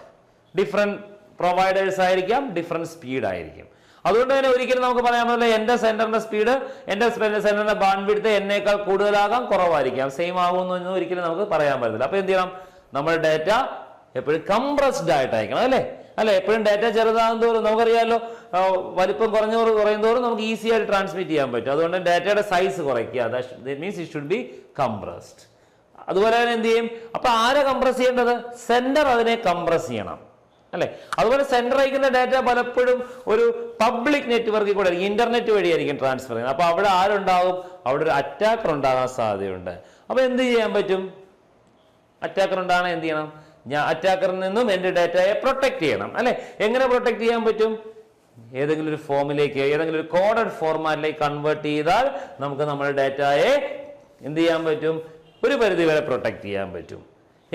ഡിഫറെന്റ് പ്രൊവൈഡേഴ്സ് ആയിരിക്കാം, ഡിഫറെന്റ് സ്പീഡ് ആയിരിക്കും. അതുകൊണ്ട് തന്നെ ഒരിക്കലും നമുക്ക് പറയാൻ പറ്റില്ല എന്റെ സെന്ററിന്റെ സ്പീഡ് എന്റെ സെന്ററിന്റെ ബാൻഡ്വിഡ്ത്ത് എന്നേക്കാൾ കൂടുതലാകാം കുറവായിരിക്കാം, സെയിം ആകുമെന്നൊന്നും ഒരിക്കലും നമുക്ക് പറയാൻ പറ്റില്ല. അപ്പൊ എന്ത് ചെയ്യണം, നമ്മുടെ ഡാറ്റ എപ്പോഴും കംപ്രസ്ഡ് ആയിട്ടായിരിക്കണം, അല്ലെ എപ്പോഴും ഡാറ്റ ചെറുതാകും തോറും നമുക്കറിയാമല്ലോ, വലിപ്പം കുറയും തോറും നമുക്ക് ഈസി ആയിട്ട് ട്രാൻസ്മിറ്റ് ചെയ്യാൻ പറ്റും. അതുകൊണ്ട് ഡാറ്റയുടെ സൈസ് കുറയ്ക്കുക, that means it should be compressed. അതുപോലെ തന്നെ എന്ത് ചെയ്യും, അപ്പൊ ആരെ കംപ്രസ് ചെയ്യേണ്ടത്, സെന്റർ അതിനെ കംപ്രസ് ചെയ്യണം, അല്ലെ. അതുപോലെ സെന്റർ അയക്കുന്ന ഡാറ്റ പലപ്പോഴും ഒരു പബ്ലിക് നെറ്റ്വർക്കിൽ കൂടെ ഇന്റർനെറ്റ് വഴിയായിരിക്കും ട്രാൻസ്ഫർ ചെയ്യുന്നത്. അപ്പൊ അവിടെ ആരുണ്ടാവും, അവിടെ ഒരു അറ്റാക്കർ ഉണ്ടാകാൻ സാധ്യതയുണ്ട്. അപ്പൊ എന്ത് ചെയ്യാൻ പറ്റും, അറ്റാക്കർ ഉണ്ടാകണം, എന്ത് ചെയ്യണം, ഞാൻ അറ്റാക്കറിൽ നിന്നും എന്റെ ഡാറ്റയെ പ്രൊട്ടക്ട് ചെയ്യണം, അല്ലെ. എങ്ങനെ പ്രൊട്ടക്ട് ചെയ്യാൻ പറ്റും, ഏതെങ്കിലും ഒരു ഫോമിലേക്ക്, ഏതെങ്കിലും ഒരു കോഡഡ് ഫോർമാറ്റിലേക്ക് കൺവേർട്ട് ചെയ്താൽ നമുക്ക് നമ്മുടെ ഡാറ്റയെ എന്ത് ചെയ്യാൻ പറ്റും, ഒരു പരിധി വരെ പ്രൊട്ടക്ട് ചെയ്യാൻ പറ്റും.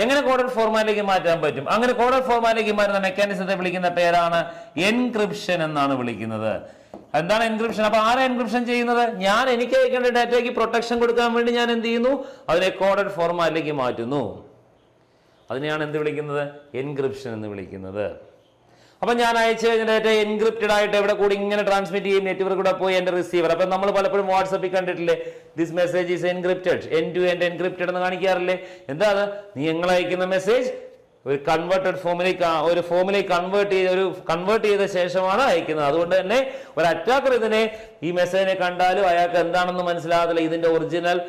എങ്ങനെ കോഡഡ് ഫോർമാറ്റിലേക്ക് മാറ്റാൻ പറ്റും, അങ്ങനെ കോഡഡ് ഫോർമാറ്റിലേക്ക് മാറ്റുന്ന മെക്കാനിസത്തെ വിളിക്കുന്ന പേരാണ് എൻക്രിപ്ഷൻ എന്നാണ് വിളിക്കുന്നത്. എന്താണ് എൻക്രിപ്ഷൻ? അപ്പൊ ആരാ എൻക്രിപ്ഷൻ ചെയ്യുന്നത്, ഞാൻ എനിക്ക് അയക്കേണ്ട ഡാറ്റയ്ക്ക് പ്രൊട്ടക്ഷൻ കൊടുക്കാൻ വേണ്ടി ഞാൻ എന്ത് ചെയ്യുന്നു, അതിനെ കോഡഡ് ഫോർമാറ്റിലേക്ക് മാറ്റുന്നു. അതിനെയാണ് എന്ത് വിളിക്കുന്നത്, എൻക്രിപ്ഷൻ എന്ന് വിളിക്കുന്നത്. അപ്പൊ ഞാൻ അയച്ചു കഴിഞ്ഞ ഡാറ്റ എൻക്രിപ്റ്റഡ് ആയിട്ട് എവിടെ കൂടി ഇങ്ങനെ ട്രാൻസ്മിറ്റ് ചെയ്യും, നെറ്റ്വർക്ക് കൂടെ പോയി എന്റെ റിസീവർ. അപ്പൊ നമ്മൾ പലപ്പോഴും വാട്സപ്പിൽ കണ്ടിട്ടില്ലേ, this message is encrypted, end to end encrypted എന്ന് കാണിക്കാറില്ലേ. എന്താ അത്, നിങ്ങൾ അയക്കുന്ന മെസ്സേജ് ഒരു കൺവേർട്ടഡ് ഫോമിലേക്ക് കൺവേർട്ട് ചെയ്ത ശേഷമാണ് അയക്കുന്നത്. അതുകൊണ്ട് തന്നെ ഒരു അറ്റാക്കർ ഇതിനെ ഈ മെസ്സേജിനെ കണ്ടാലും അയാൾക്ക് എന്താണെന്ന് മനസ്സിലാകത്തില്ല, ഇതിന്റെ ഒറിജിനൽ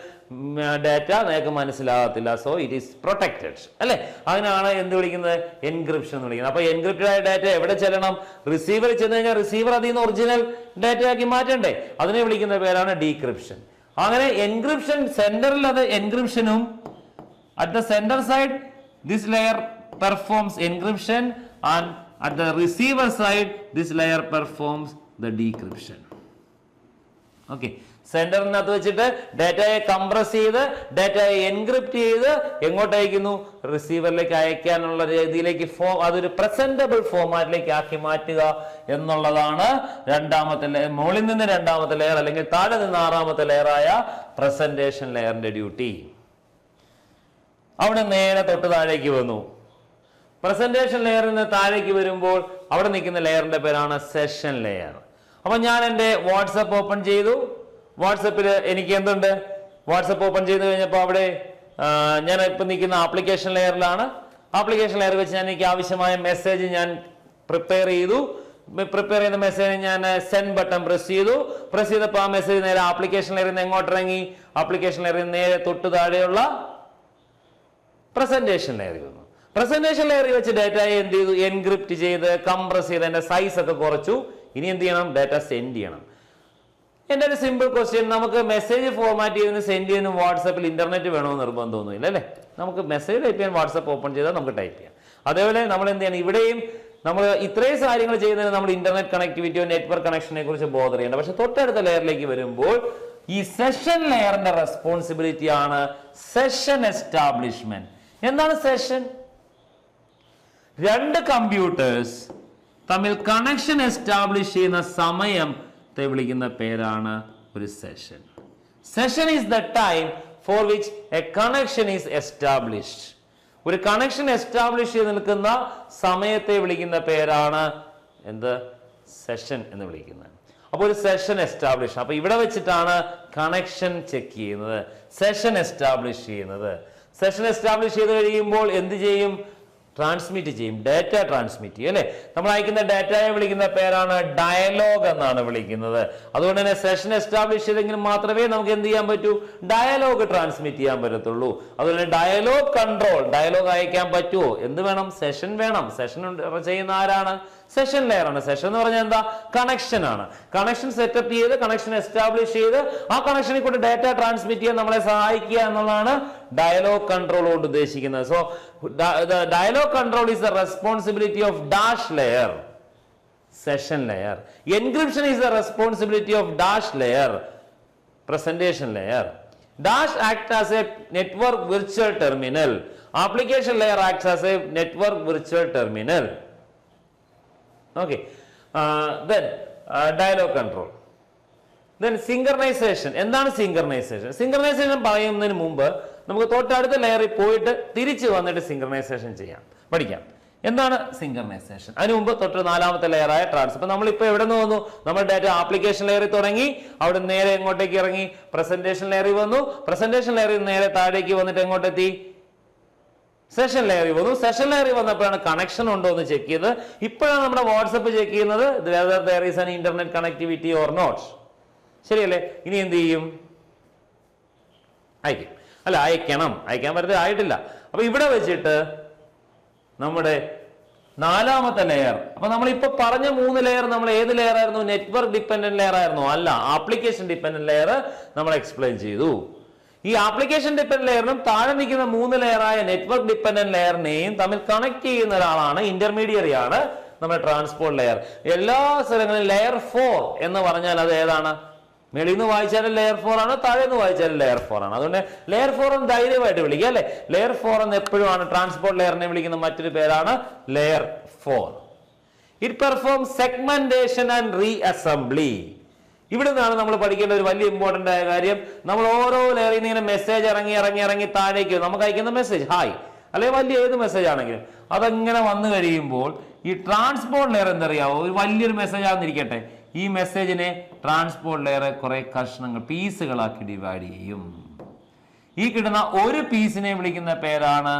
ഡാറ്റ അയാൾക്ക് മനസ്സിലാകത്തില്ല. സോ ഇറ്റ് ഈസ് പ്രൊട്ടക്റ്റഡ്, അല്ലെ. അതിനാണ് എന്ത് വിളിക്കുന്നത്, എൻക്രിപ്ഷൻ എന്ന് വിളിക്കുന്നത്. അപ്പൊ എൻക്രിപ്റ്റഡ് ആയ ഡാറ്റ എവിടെ ചെല്ലണം, റിസീവർ ചെന്ന് കഴിഞ്ഞാൽ റിസീവർ അതിൽ നിന്ന് ഒറിജിനൽ ഡാറ്റ ആക്കി മാറ്റണ്ടേ, അതിനെ വിളിക്കുന്ന പേരാണ് ഡീക്രിപ്ഷൻ. അങ്ങനെ എൻക്രിപ്ഷൻ സെന്ററിൽ അത് എൻക്രിപ്ഷനും at the sender side this layer performs encryption and at the receiver side this layer performs the decryption. Okay, സെന്ററിനകത്ത് വെച്ചിട്ട് ഡാറ്റയെ കംപ്രസ് ചെയ്ത് ഡാറ്റയെ എൻക്രിപ്റ്റ് ചെയ്ത് എങ്ങോട്ട് അയക്കുന്നു, റിസീവറിലേക്ക് അയക്കാനുള്ള രീതിയിലേക്ക് അതൊരു പ്രസന്റബിൾ ഫോർമാറ്റിലേക്ക് ആക്കി മാറ്റുക എന്നുള്ളതാണ് രണ്ടാമത്തെ മുകളിൽ നിന്ന് രണ്ടാമത്തെ ലെയർ അല്ലെങ്കിൽ താഴെ നിന്ന് ആറാമത്തെ ലെയറായ പ്രസന്റേഷൻ ലെയറിന്റെ ഡ്യൂട്ടി. അവിടെ നേരെ തൊട്ട് താഴേക്ക് വന്നു. പ്രസന്റേഷൻ ലെയറിൽ നിന്ന് താഴേക്ക് വരുമ്പോൾ അവിടെ നിൽക്കുന്ന ലെയറിന്റെ പേരാണ് സെഷൻ ലെയർ. അപ്പൊ ഞാൻ എൻ്റെ വാട്സപ്പ് ഓപ്പൺ ചെയ്തു. വാട്സപ്പിൽ എനിക്ക് എന്തുണ്ട്, വാട്സപ്പ് ഓപ്പൺ ചെയ്ത് കഴിഞ്ഞപ്പോൾ അവിടെ ഞാൻ ഇപ്പം നിൽക്കുന്ന ആപ്ലിക്കേഷൻ ലെയറിലാണ്. ആപ്ലിക്കേഷൻ ലെയർ വെച്ച് ഞാൻ എനിക്ക് ആവശ്യമായ മെസ്സേജ് ഞാൻ പ്രിപ്പയർ ചെയ്തു. പ്രിപ്പയർ ചെയ്യുന്ന മെസ്സേജ് ഞാൻ സെൻഡ് ബട്ടൺ പ്രസ് ചെയ്തപ്പോൾ ആ മെസ്സേജ് നേരെ ആപ്ലിക്കേഷൻ ലെയറിൽ നിന്ന് എങ്ങോട്ട് ഇറങ്ങി, ആപ്ലിക്കേഷൻ ലെയറിൽ നേരെ തൊട്ട് താഴെയുള്ള പ്രസന്റേഷൻ ലെയറിൽ വന്നു. പ്രസന്റേഷൻ ലെയറിൽ വെച്ച് ഡാറ്റയെ എന്ത് ചെയ്തു, എൻക്രിപ്റ്റ് ചെയ്ത് കംപ്രസ് ചെയ്ത് അതിന്റെ സൈസ് ഒക്കെ കുറച്ചു. ഇനി എന്ത് ചെയ്യണം, ഡാറ്റ സെൻഡ് ചെയ്യണം. എൻ്റെ ഒരു സിമ്പിൾ ക്വസ്റ്റ്യൻ, നമുക്ക് മെസ്സേജ് ഫോർമാറ്റ് ചെയ്ത് സെൻഡ് ചെയ്യുന്ന വാട്സപ്പിൽ ഇന്റർനെറ്റ് വേണമെന്ന് നിർബന്ധമൊന്നുമില്ല, അല്ലേ. നമുക്ക് മെസ്സേജ് ടൈപ്പ് ചെയ്യാൻ വാട്സപ്പ് ഓപ്പൺ ചെയ്താൽ നമുക്ക് ടൈപ്പ് ചെയ്യാം. അതേപോലെ നമ്മൾ എന്ത് ചെയ്യണം, ഇവിടെയും നമ്മൾ ഇത്രയും കാര്യങ്ങൾ ചെയ്യുന്നതിന് നമ്മൾ ഇന്റർനെറ്റ് കണക്ടിവിറ്റിയോ നെറ്റ്വർക്ക് കണക്ഷനെ കുറിച്ച് ബോധർ ചെയ്യേണ്ട. പക്ഷെ തൊട്ടടുത്ത ലെയറിലേക്ക് വരുമ്പോൾ ഈ സെഷൻ ലെയറിന്റെ റെസ്പോൺസിബിലിറ്റി ആണ് സെഷൻ എസ്റ്റാബ്ലിഷ്മെന്റ്. എന്താണ് സെഷൻ? രണ്ട് കമ്പ്യൂട്ടേഴ്സ് തമ്മിൽ കണക്ഷൻ എസ്റ്റാബ്ലിഷ് ചെയ്യുന്ന സമയത്തെ വിളിക്കുന്ന പേരാണ് ഒരു session. Session is the time for which A connection is established. ഒരു കണക്ഷൻ എസ്റ്റാബ്ലിഷ് ചെയ്ത് നിൽക്കുന്ന സമയത്തെ വിളിക്കുന്ന പേരാണ് എന്ത്, സെഷൻ എന്ന് വിളിക്കുന്നത്. അപ്പോൾ ഒരു സെഷൻ എസ്റ്റാബ്ലിഷ്, അപ്പൊ ഇവിടെ വെച്ചിട്ടാണ് കണക്ഷൻ ചെക്ക് ചെയ്യുന്നത്, സെഷൻ എസ്റ്റാബ്ലിഷ് ചെയ്യുന്നത്. സെഷൻ എസ്റ്റാബ്ലിഷ് ചെയ്ത് കഴിയുമ്പോൾ എന്ത് ചെയ്യും, ട്രാൻസ്മിറ്റ് ചെയ്യും, ഡാറ്റ ട്രാൻസ്മിറ്റ് ചെയ്യും, അല്ലെ. നമ്മൾ അയക്കുന്ന ഡാറ്റയെ വിളിക്കുന്ന പേരാണ് ഡയലോഗ് എന്നാണ് വിളിക്കുന്നത്. അതുകൊണ്ട് തന്നെ സെഷൻ എസ്റ്റാബ്ലിഷ് ചെയ്തെങ്കിൽ മാത്രമേ നമുക്ക് എന്ത് ചെയ്യാൻ പറ്റൂ, ഡയലോഗ് ട്രാൻസ്മിറ്റ് ചെയ്യാൻ പറ്റത്തുള്ളൂ. അതുപോലെ ഡയലോഗ് കൺട്രോൾ, ഡയലോഗ് അയക്കാൻ പറ്റുമോ, എന്ത് വേണം, സെഷൻ വേണം. സെഷൻ ചെയ്യുന്ന ആരാണ്, സെഷൻ ലെയർ ആണ്. സെഷൻ എന്ന് പറഞ്ഞാൽ എന്താ, കണക്ഷൻ ആണ്. കണക്ഷൻ സെറ്റപ്പ് ചെയ്ത് കണക്ഷൻ എസ്റ്റാബ്ലിഷ് ചെയ്ത് ആ കണക്ഷനിൽ കൂടെ ഡാറ്റ ട്രാൻസ്മിറ്റ് ചെയ്യാൻ നമ്മളെ സഹായിക്കുക എന്നുള്ളതാണ് ഡയലോഗ് കൺട്രോൾ കൊണ്ട് ഉദ്ദേശിക്കുന്നത്. So dialogue control is the responsibility of dash layer, session layer. Encryption is the responsibility of dash layer, presentation layer. Dash acts as a network virtual terminal. Application layer acts as a network virtual terminal. Okay. Then dialogue control. Then synchronization. എന്താണ് synchronization? Synchronization പറയുന്നതിന് മുമ്പ് നമുക്ക് തൊട്ടടുത്ത ലെയറിൽ പോയിട്ട് തിരിച്ചു വന്നിട്ട് synchronization ചെയ്യാം, പഠിക്കാം. എന്താണ് സിങ്കർണൈസേഷൻ? അതിന് മുമ്പ് തൊട്ട് 4ാമത്തെ ലെയറായ ട്രാൻസ്ഫർ. ഇപ്പൊ നമ്മളിപ്പോ എവിടെ നിന്ന് വന്നു? നമ്മുടെ ഡാറ്റ ആപ്ലിക്കേഷൻ ലെയറിൽ തുടങ്ങി, അവിടെ നേരെ എങ്ങോട്ടേക്ക് ഇറങ്ങി? പ്രസന്റേഷൻ ലെയറിൽ വന്നു. പ്രസന്റേഷൻ ലെയറിൽ നേരെ താഴേക്ക് വന്നിട്ട് എങ്ങോട്ടെത്തി? സെഷൻ ലെയറിൽ വന്നു. സെഷൻ ലെയറിൽ വന്നപ്പോഴാണ് കണക്ഷൻ ഉണ്ടോ എന്ന് ചെക്ക് ചെയ്ത്. ഇപ്പോഴാണ് നമ്മുടെ വാട്സപ്പ് ചെക്ക് ചെയ്യുന്നത്, whether there is an internet connectivity or not. ശരിയല്ലേ? ഇനി എന്ത് ചെയ്യും? അയക്കും. അല്ല, അയക്കാൻ പറ്റത്തില്ല, ആയിട്ടില്ല. അപ്പൊ ഇവിടെ വെച്ചിട്ട് നമ്മുടെ 4ാമത്തെ ലെയർ. അപ്പൊ നമ്മളിപ്പോ പറഞ്ഞ 3 ലെയർ നമ്മൾ ഏത് ലെയർ ആയിരുന്നു? നെറ്റ്വർക്ക് ഡിപ്പെൻഡന്റ് ലെയർ ആയിരുന്നു? അല്ല, ആപ്ലിക്കേഷൻ ഡിപ്പെൻഡന്റ് ലെയർ നമ്മൾ എക്സ്പ്ലെയിൻ ചെയ്തു. ഈ ആപ്ലിക്കേഷൻ ഡിപ്പെൻഡന്റ് ലെയറിനും താഴെ നിൽക്കുന്ന 3 ലെയറായ നെറ്റ്വർക്ക് ഡിപ്പെൻഡന്റ് ലെയറിനെയും തമ്മിൽ കണക്ട് ചെയ്യുന്ന ഒരാളാണ്, ഇന്റർമീഡിയറി ആണ് നമ്മുടെ ട്രാൻസ്പോർട്ട് ലെയർ. എല്ലാ സ്ഥലങ്ങളിലും ലെയർ 4 എന്ന് പറഞ്ഞാൽ അത് ഏതാണ്? മേളിൽ നിന്ന് വായിച്ചാലും ലെയർ 4 ആണ്, താഴെ നിന്ന് വായിച്ചാലും ലെയർ 4 ആണ്. അതുകൊണ്ട് ലെയർ 4 എന്ന് ധൈര്യമായിട്ട് വിളിക്കുക അല്ലെ. ലെയർ 4 എന്ന് എപ്പോഴും ട്രാൻസ്പോർട്ട് ലെയറിനെ വിളിക്കുന്ന മറ്റൊരു പേരാണ് layer 4. It perform segmentation and reassembly. ഇവിടെ നിന്നാണ് നമ്മൾ പഠിക്കേണ്ട ഒരു വലിയ ഇമ്പോർട്ടന്റ് ആയ കാര്യം. നമ്മൾ ഓരോ ലെയറിൽ നിന്ന് ഇങ്ങനെ മെസ്സേജ് ഇറങ്ങി താഴേക്ക് നമുക്ക് അയക്കുന്ന മെസ്സേജ് ഹായ് അല്ലെങ്കിൽ വലിയ ഏത് മെസ്സേജ് ആണെങ്കിലും അതങ്ങനെ വന്നു കഴിയുമ്പോൾ ഈ ട്രാൻസ്പോർട്ട് ലെയർ എന്തറിയാവോ? ഒരു വലിയൊരു മെസ്സേജ് ആണെന്നിരിക്കട്ടെ, ഈ മെസ്സേജിനെ ട്രാൻസ്പോർട്ട് ലെയർ കുറെ കഷ്ണങ്ങൾ, പീസുകളാക്കി ഡിവൈഡ് ചെയ്യും. ഈ കിട്ടുന്ന ഒരു പീസിനെ വിളിക്കുന്ന പേരാണ്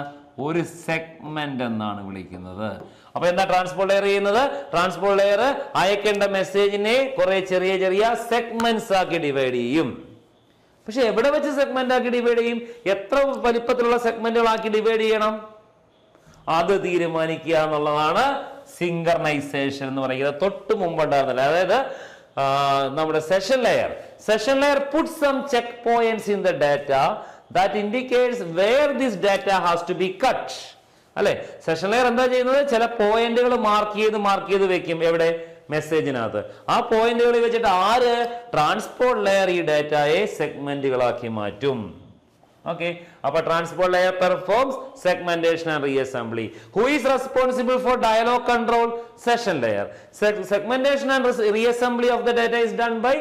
ഒരു സെഗ്മെന്റ് എന്നാണ് വിളിക്കുന്നത്. അപ്പൊ എന്താ ട്രാൻസ്പോർട്ട് ലെയർ ചെയ്യുന്നത്? ട്രാൻസ്പോർട്ട് ലെയർ അയക്കേണ്ട മെസ്സേജിനെ കുറെ ചെറിയ ചെറിയ സെഗ്മെന്റ്സ് ആക്കി ഡിവൈഡ് ചെയ്യും. പക്ഷെ എവിടെ വെച്ച് സെഗ്മെന്റ് ആക്കി ഡിവൈഡ് ചെയ്യും? എത്ര വലിപ്പത്തിലുള്ള സെഗ്മെന്റുകളാക്കി ഡിവൈഡ് ചെയ്യണം? അത് തീരുമാനിക്കുക എന്നുള്ളതാണ് സിങ്കർണൈസേഷൻ എന്ന് പറയുന്നത്. തൊട്ട് മുമ്പുണ്ടായിരുന്നില്ല. അതായത് നമ്മുടെ session layer put some checkpoints in the data that indicates where this data has to be cut. അല്ലെ, സെഷൻ ലെയർ എന്താ ചെയ്യുന്നത്? ചില പോയിന്റുകൾ മാർക്ക് ചെയ്ത് വെക്കും. എവിടെ? മെസ്സേജിനകത്ത്. ആ പോയിന്റുകളിൽ വെച്ചിട്ട് ആര്? ട്രാൻസ്പോർട്ട് ലെയർ ഈ ഡാറ്റയെ സെഗ്മെന്റുകളാക്കി മാറ്റും. ഓക്കെ, അപ്പൊ transport layer performs segmentation and reassembly. Who is responsible for dialogue control? Session layer. Segmentation and reassembly of the data is done by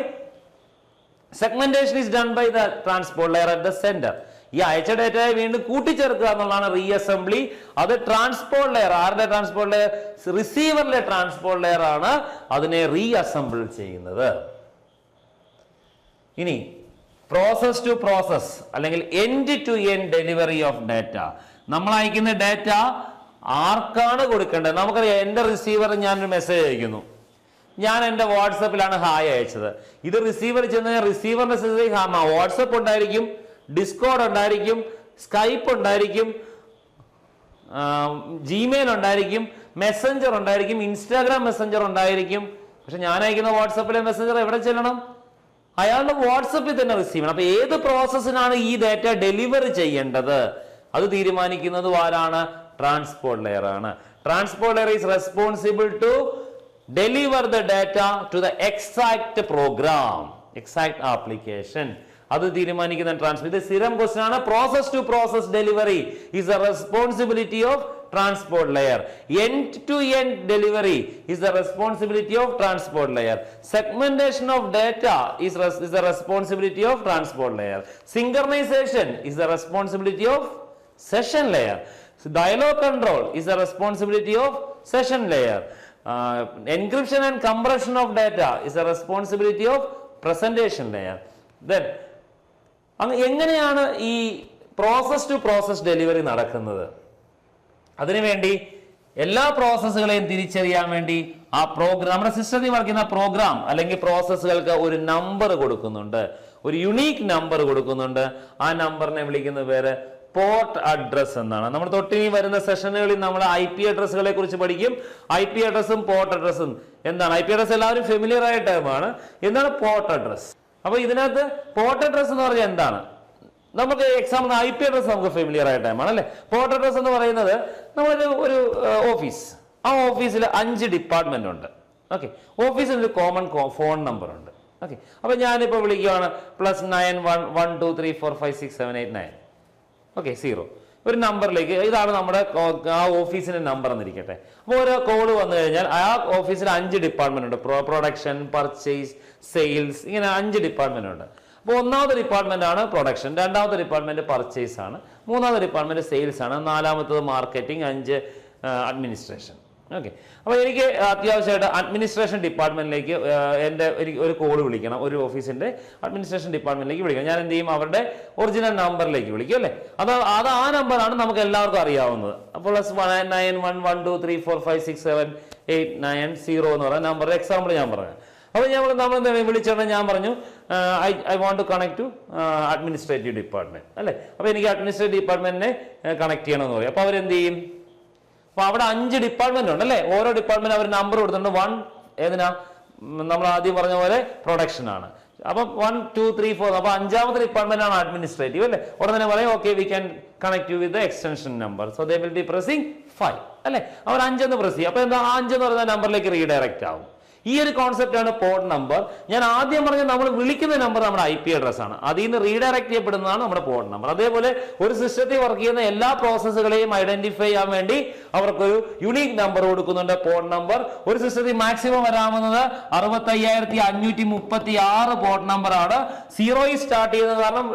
segmentation is done by the transport layer at the center. ഈ അയച്ച ഡാറ്റയെ വീണ്ടും കൂട്ടിച്ചേർക്കുക എന്നുള്ളതാണ് റീഅസംബ്ലി. അത് ട്രാൻസ്പോർട്ട് ലെയർ. ആരുടെ ട്രാൻസ്പോർട്ട് ലെയർ? റിസീവറിലെ ട്രാൻസ്പോർട്ട് ലെയർ ആണ് അതിനെ റീഅസംബിൾ ചെയ്യുന്നത്. ഇനി പ്രോസസ് ടു പ്രോസസ് അല്ലെങ്കിൽ end to end delivery of data. നമ്മൾ അയക്കുന്ന ഡാറ്റ ആർക്കാണ് കൊടുക്കേണ്ടത്? നമുക്കറിയാം, എന്റെ റിസീവർ ഞാനൊരു മെസ്സേജ് അയക്കുന്നു. ഞാൻ എന്റെ വാട്സപ്പിലാണ് ഹായ് അയച്ചത്. ഇത് റിസീവർ ചെന്ന് റിസീവറിന്റെ വാട്സപ്പ് ഉണ്ടായിരിക്കും, ഡിസ്കോഡ് ഉണ്ടായിരിക്കും, സ്കൈപ്പ് ഉണ്ടായിരിക്കും, ജിമെയിൽ ഉണ്ടായിരിക്കും, മെസ്സഞ്ചർ ഉണ്ടായിരിക്കും, ഇൻസ്റ്റാഗ്രാം മെസ്സഞ്ചർ ഉണ്ടായിരിക്കും. പക്ഷെ ഞാൻ അയക്കുന്ന വാട്സപ്പിലെ മെസ്സഞ്ചർ എവിടെ ചെല്ലണം? അയാളുടെ വാട്സപ്പിൽ തന്നെ റിസീവ് ചെയ്യണം. അപ്പൊ ഏത് പ്രോസസ്സിനാണ് ഈ ഡാറ്റ ഡെലിവർ ചെയ്യേണ്ടത് അത് തീരുമാനിക്കുന്നത് ആരാണ്? ട്രാൻസ്പോർട്ട് ലെയർ ആണ്. Transport layer is responsible to deliver the data to the exact program, exact application. അത് തീരുമാനിക്കുന്ന ട്രാൻസ്പോർട്ട്. ഇത് സ്ഥിരം ക്വസ്റ്റ്യൻ ആണ്. Process to process delivery is the responsibility of transport layer. End to end delivery is the responsibility of transport layer. Segmentation of data is the responsibility of transport layer. Synchronization is the responsibility of session layer. Dialogue control is the responsibility of session layer. Encryption and compression of data is the responsibility of presentation layer. Then എങ്ങനെയാണ് ഈ പ്രോസസ് ടു പ്രോസസ് ഡെലിവറി നടക്കുന്നത്? അതിനുവേണ്ടി എല്ലാ പ്രോസസ്സുകളെയും തിരിച്ചറിയാൻ വേണ്ടി ആ പ്രോഗ്രാം, നമ്മുടെ സിസ്റ്റത്തിൽ വർക്ക് ചെയ്യുന്ന പ്രോഗ്രാം അല്ലെങ്കിൽ പ്രോസസ്സുകൾക്ക് ഒരു നമ്പർ കൊടുക്കുന്നുണ്ട്, ഒരു യുണീക്ക് നമ്പർ കൊടുക്കുന്നുണ്ട്. ആ നമ്പറിനെ വിളിക്കുന്ന പേര് പോർട്ട് അഡ്രസ് എന്നാണ്. നമ്മൾ തൊട്ടിനി വരുന്ന സെഷനുകളിൽ നമ്മൾ IP അഡ്രസ്സുകളെ കുറിച്ച് പഠിക്കും. IP അഡ്രസ്സും പോർട്ട് അഡ്രസ്സും എന്താണ്? IP അഡ്രസ് എല്ലാവരും ഫെമിലിയർ ആയ ടൈമാണ്. എന്താണ് പോർട്ട് അഡ്രസ്? അപ്പൊ ഇതിനകത്ത് പോർട്ട് അഡ്രസ് എന്ന് പറഞ്ഞാൽ എന്താണ്? നമുക്ക് എക്സാമ്പിൾ IP അഡ്രസ് നമുക്ക് ഫെമിലിയർ ആയ ടൈമാണ് അല്ലെ. പോർട്ട് അഡ്രസ് എന്ന് പറയുന്നത് നമ്മളൊരു ഓഫീസ്, ആ ഓഫീസിൽ 5 ഡിപ്പാർട്ട്മെന്റ് ഉണ്ട്. ഓക്കെ, ഓഫീസിൽ ഒരു കോമൺ ഫോൺ നമ്പർ ഉണ്ട്. ഓക്കെ, അപ്പൊ ഞാനിപ്പോ വിളിക്കുകയാണ് +9112345678 ഓക്കെ 0 ഒരു നമ്പറിലേക്ക്. ഇതാണ് നമ്മുടെ ആ ഓഫീസിന്റെ നമ്പർ എന്നിരിക്കട്ടെ. അപ്പോൾ ഒരു കോള് വന്നു കഴിഞ്ഞാൽ ആ ഓഫീസിൽ 5 ഡിപ്പാർട്ട്മെന്റ് ഉണ്ട്. പ്രൊഡക്ഷൻ, പർച്ചേസ്, സെയിൽസ്, ഇങ്ങനെ 5 ഡിപ്പാർട്ട്മെന്റ് ഉണ്ട്. അപ്പോൾ ഒന്നാമത്തെ ഡിപ്പാർട്ട്മെന്റ് ആണ് പ്രൊഡക്ഷൻ, രണ്ടാമത്തെ ഡിപ്പാർട്ട്മെന്റ് പർച്ചേസ് ആണ്, മൂന്നാമത്തെ ഡിപ്പാർട്ട്മെന്റ് സെയിൽസ് ആണ്, നാലാമത്തത് മാർക്കറ്റിംഗ്, 5 അഡ്മിനിസ്ട്രേഷൻ. ഓക്കെ, അപ്പോൾ എനിക്ക് അത്യാവശ്യമായിട്ട് അഡ്മിനിസ്ട്രേഷൻ ഡിപ്പാർട്ട്മെന്റിലേക്ക് എൻ്റെ ഒരു കോൾ വിളിക്കണം, ഒരു ഓഫീസിന്റെ അഡ്മിനിസ്ട്രേഷൻ ഡിപ്പാർട്ട്മെന്റിലേക്ക് വിളിക്കണം. ഞാൻ എന്ത് ചെയ്യും, അവരുടെ ഒറിജിനൽ നമ്പറിലേക്ക് വിളിക്കും അല്ലേ. ആ നമ്പറാണ് നമുക്ക് എല്ലാവർക്കും അറിയാവുന്നത്. അപ്പോൾ +1911234567890 എന്ന് പറയുന്ന നമ്പർ എക്സാമ്പിൾ ഞാൻ പറഞ്ഞു. അപ്പോൾ നമ്മൾ വിളിച്ചിട്ട് ഞാൻ പറഞ്ഞു I want to connect to administrative department അല്ലേ. അപ്പോൾ എനിക്ക് അഡ്മിനിസ്ട്രേറ്റീവ് ഡിപ്പാർട്ട്മെന്റിനെ കണക്ട് ചെയ്യണമെന്ന് പറയും. അപ്പോൾ അവരെന്ത് ചെയ്യും, അപ്പൊ അവിടെ 5 ഡിപ്പാർട്ട്മെന്റ് ഉണ്ട് അല്ലേ. ഓരോ ഡിപ്പാർട്ട്മെന്റ് അവർ നമ്പർ കൊടുത്തിട്ടുണ്ട്. 1 ഏതിനാ, നമ്മൾ ആദ്യം പറഞ്ഞ പോലെ പ്രൊഡക്ഷൻ ആണ്. അപ്പൊ 1 2 3 4 അപ്പൊ 5ാമത്തെ ഡിപ്പാർട്ട്മെന്റ് ആണ് അഡ്മിനിസ്ട്രേറ്റീവ് അല്ലേ. ഉടനെ തന്നെ പറയും okay we can connect you with the extension number, so they will be pressing 5 അല്ലേ. അവർ 5 എന്ന് പ്രസ് ചെയ്യും. അപ്പൊ എന്താ, 5 എന്ന് പറയുന്ന നമ്പറിലേക്ക് റീഡയറക്റ്റ് ആവും. ഈ ഒരു കോൺസെപ്റ്റ് ആണ് പോർട്ട് നമ്പർ. ഞാൻ ആദ്യം പറഞ്ഞ നമ്മൾ വിളിക്കുന്ന നമ്പർ നമ്മുടെ IP അഡ്രസ് ആണ്, അതിൽ നിന്ന് റീഡയറക്ട് ചെയ്യപ്പെടുന്നതാണ് നമ്മുടെ പോർട്ട് നമ്പർ. അതേപോലെ ഒരു സിസ്റ്റത്തിൽ വർക്ക് ചെയ്യുന്ന എല്ലാ പ്രോസസ്സുകളെയും ഐഡന്റിഫൈ ചെയ്യാൻ വേണ്ടി അവർക്കൊരു യുണീക് നമ്പർ കൊടുക്കുന്നുണ്ട്, പോർട്ട് നമ്പർ. ഒരു സിസ്റ്റത്തിൽ മാക്സിമം വരാവുന്നത് 65,536 പോർട്ട് നമ്പർ ആണ്. 0 സ്റ്റാർട്ട് ചെയ്യുന്നത് കാരണം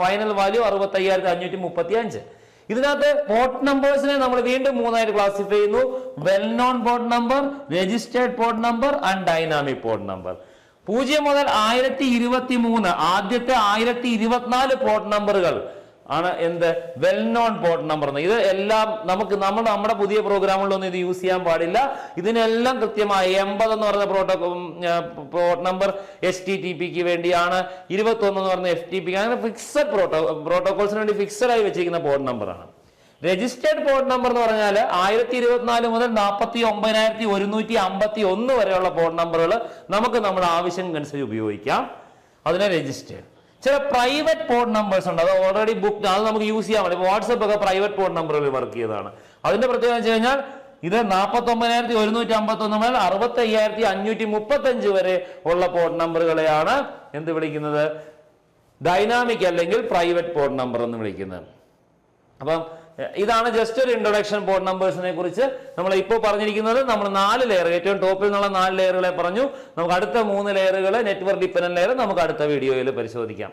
ഫൈനൽ വാല്യൂ 65,535. ഇതിനകത്ത് പോർട്ട് നമ്പേഴ്സിനെ നമ്മൾ വീണ്ടും 3ആയിട്ട് ക്ലാസിഫൈ ചെയ്യുന്നു: well known port number, registered port number and dynamic port number. 0 മുതൽ 1023 ആദ്യത്തെ 1024 പോർട്ട് നമ്പറുകൾ ആണ് എന്ത്, വെൽ നോൺ പോർട്ട് നമ്പർ. ഇത് എല്ലാം നമ്മുടെ പുതിയ പ്രോഗ്രാമുകളിലൊന്നും ഇത് യൂസ് ചെയ്യാൻ പാടില്ല. ഇതിനെല്ലാം കൃത്യമായി 80 എന്ന് പറഞ്ഞ പോർട്ട് നമ്പർ HTTPക്ക് വേണ്ടിയാണ്, 21 എന്ന് പറഞ്ഞ FTP, അങ്ങനെ ഫിക്സഡ് പ്രോട്ടോകോൾസിന് വേണ്ടി ഫിക്സഡ് ആയി വെച്ചിരിക്കുന്ന പോർട്ട് നമ്പറാണ്. രജിസ്റ്റേർഡ് പോർട്ട് നമ്പർ എന്ന് പറഞ്ഞാൽ 1024 മുതൽ 49,151 വരെയുള്ള പോർട്ട് നമ്പറുകൾ നമുക്ക് നമ്മുടെ ആവശ്യമനുസരിച്ച് ഉപയോഗിക്കാം. അതിനെ രജിസ്റ്റേർഡ്. ചില പ്രൈവറ്റ് പോർട്ട് നമ്പേഴ്സ് ഉണ്ട്, അത് ഓൾറെഡി ബുക്ക്, അത് നമുക്ക് യൂസ് ചെയ്യാൻ പറ്റും. വാട്സപ്പ് ഒക്കെ പ്രൈവറ്റ് പോർട്ട് നമ്പറുകളിൽ വർക്ക് ചെയ്തതാണ്. അതിന്റെ പ്രത്യേകത വെച്ച് കഴിഞ്ഞാൽ ഇത് 49,151 മുതൽ 65,535 വരെ ഉള്ള പോർട്ട് നമ്പറുകളെയാണ് എന്ത് വിളിക്കുന്നത്, ഡൈനാമിക് അല്ലെങ്കിൽ പ്രൈവറ്റ് പോർട്ട് നമ്പർ എന്ന് വിളിക്കുന്നത്. അപ്പം ഇതാണ് ജസ്റ്റ് ഒരു ഇൻട്രൊഡക്ഷൻ പോർട്ട് നമ്പേഴ്സിനെ കുറിച്ച്. നമ്മൾ ഇപ്പോൾ പറഞ്ഞിരിക്കുന്നത് നമ്മൾ 4 ലെയർ, ഏറ്റവും ടോപ്പിൽ നിന്നുള്ള 4 ലെയറുകളെ പറഞ്ഞു. നമുക്ക് അടുത്ത 3 ലെയറുകൾ, നെറ്റ്വർക്ക് ഡിപ്പെൻഡന്റ് ലെയർ, നമുക്ക് അടുത്ത വീഡിയോയിൽ പരിശോധിക്കാം.